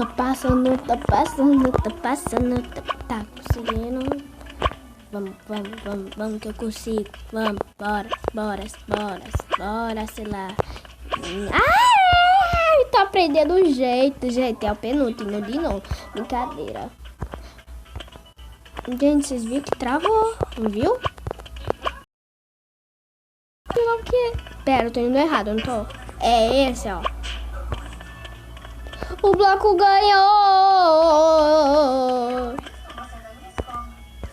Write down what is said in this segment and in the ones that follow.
Tô passando. Tá conseguindo. Vamos que eu consigo. Vamos, bora, sei lá. Ai, tô aprendendo o jeito, gente. É o penúltimo de novo. Brincadeira. Gente, vocês viram que travou, não viu? Não, que... Pera, eu tô indo errado, não tô? É esse, ó. O bloco ganhou!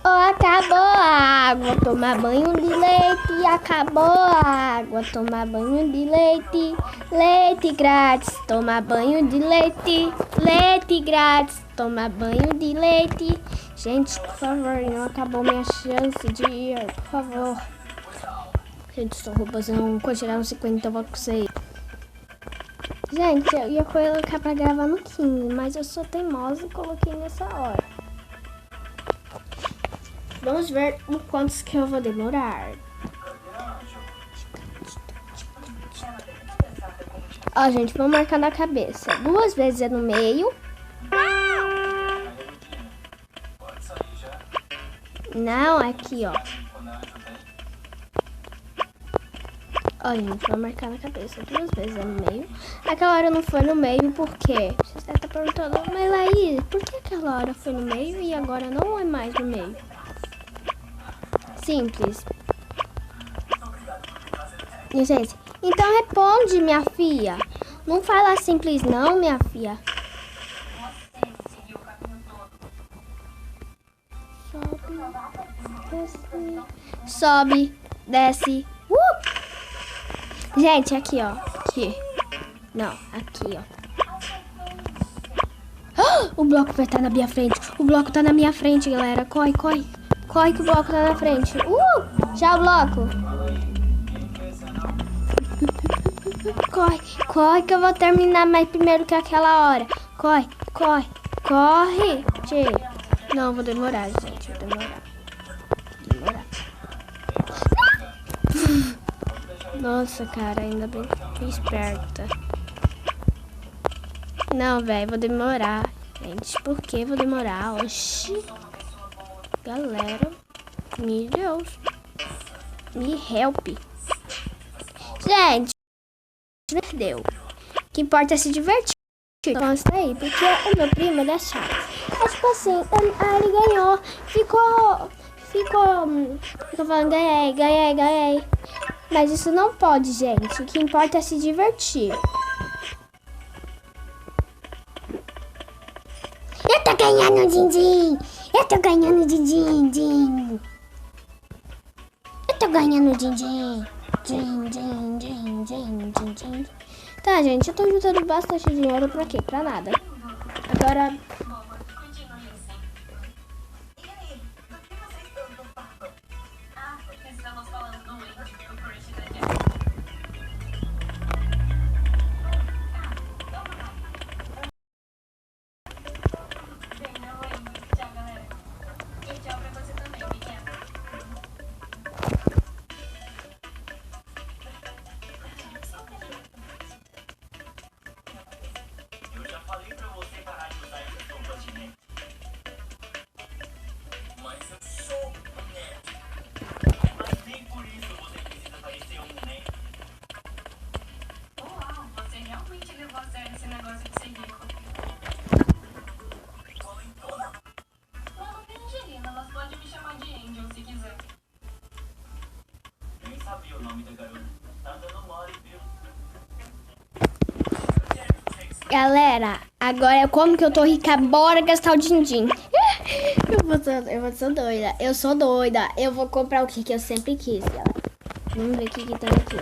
Oh, acabou a água, tomar banho de leite. Acabou a água, tomar banho de leite. Leite grátis, tomar banho de leite. Leite grátis, tomar banho de leite. Gente, por favor, não acabou minha chance de ir, por favor. Gente, sou roubazão. Quando chegar no 50 eu vou com vocês. Gente, eu ia colocar pra gravar no 15, mas eu sou teimosa e coloquei nessa hora. Vamos ver o quantos que eu vou demorar. Ó, gente, vou marcar na cabeça. 2 vezes é no meio. Não, aqui, ó. Ó, gente, vou marcar na cabeça. 2 vezes é no meio. Aquela hora não foi no meio, por quê? Você deve estar perguntando, mas Laís, por que aquela hora foi no meio e agora não é mais no meio? Simples. Gente, então responde, minha filha. Não fala simples não, minha filha. Sobe, desce. Gente, aqui, ó. Aqui. Não, aqui, ó. O bloco vai estar na minha frente. O bloco tá na minha frente, galera. Corre que o bloco tá na frente. Tchau, bloco. Corre que eu vou terminar mais primeiro que aquela hora. Corre. Tchê. Não, vou demorar, gente. Vou demorar. Nossa, cara, ainda bem que fui esperta. Não, velho, vou demorar. Gente, por que vou demorar? Oxi. Galera, meu Deus. Me help. Gente, perdeu. O que importa é se divertir. Então, isso aí, porque o meu primo, ele é chato. É tipo assim, ele ganhou. Ficou falando, ganhei. Mas isso não pode, gente. O que importa é se divertir. Eu tô ganhando, din-din. Eu tô ganhando, din-din. Eu tô ganhando, din-din. Din-din. Tá, gente, eu tô juntando bastante dinheiro pra quê? Pra nada. Agora... Galera, agora como que eu tô rica? Bora gastar o din-din. Eu sou doida. Eu vou comprar o que eu sempre quis, galera. Vamos ver o que tem aqui.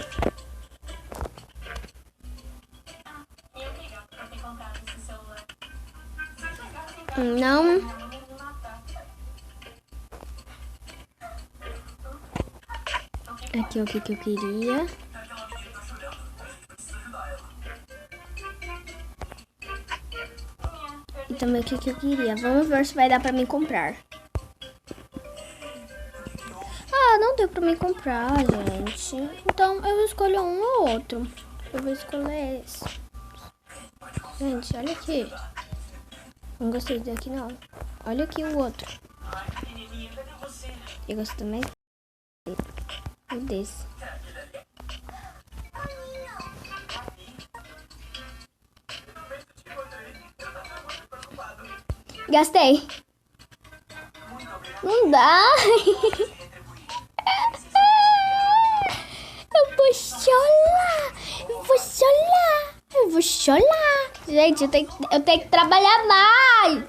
Não. Aqui é o que eu queria. E também o que eu queria. Vamos ver se vai dar pra mim comprar. Ah, não deu pra mim comprar, gente. Então eu escolho um ou outro. Eu vou escolher esse. Gente, olha aqui. Não gostei daqui não. Olha aqui o outro. Eu gosto também desse. Gastei. Não dá. Eu vou chorar. Eu vou chorar. Gente, eu tenho que trabalhar mais.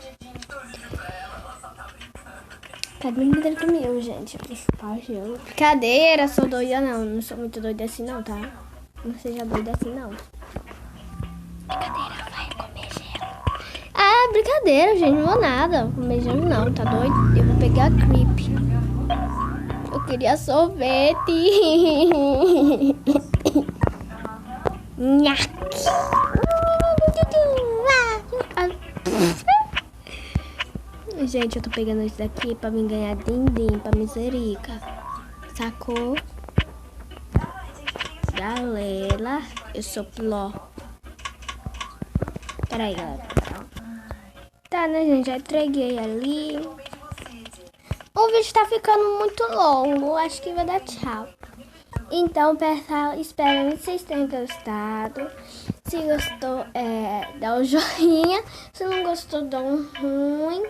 Cadê o brincadeira comigo, gente? Brincadeira, sou doida não. Não sou muito doida assim não, tá? Não seja doida assim não. Brincadeira, vai comer gelo. Ah, brincadeira, gente. Não vou nada. Comer gelo não, tá doido? Eu vou pegar creep. Eu queria sorvete. Gente, eu tô pegando isso daqui pra me ganhar din-din, pra miserica. Sacou? Galera, eu sou pló. Peraí, galera. Tá, né, gente? Já entreguei ali. O vídeo tá ficando muito longo. Acho que vai dar tchau. Então, pessoal, espero que vocês tenham gostado. Se gostou, dá um joinha. Se não gostou, dá um ruim.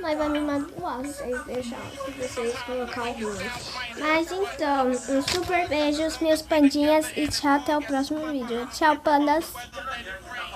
Mas vai me magoar se vocês colocar o ruim. Mas então, um super beijo, meus pandinhas. E tchau, até o próximo vídeo. Tchau, pandas.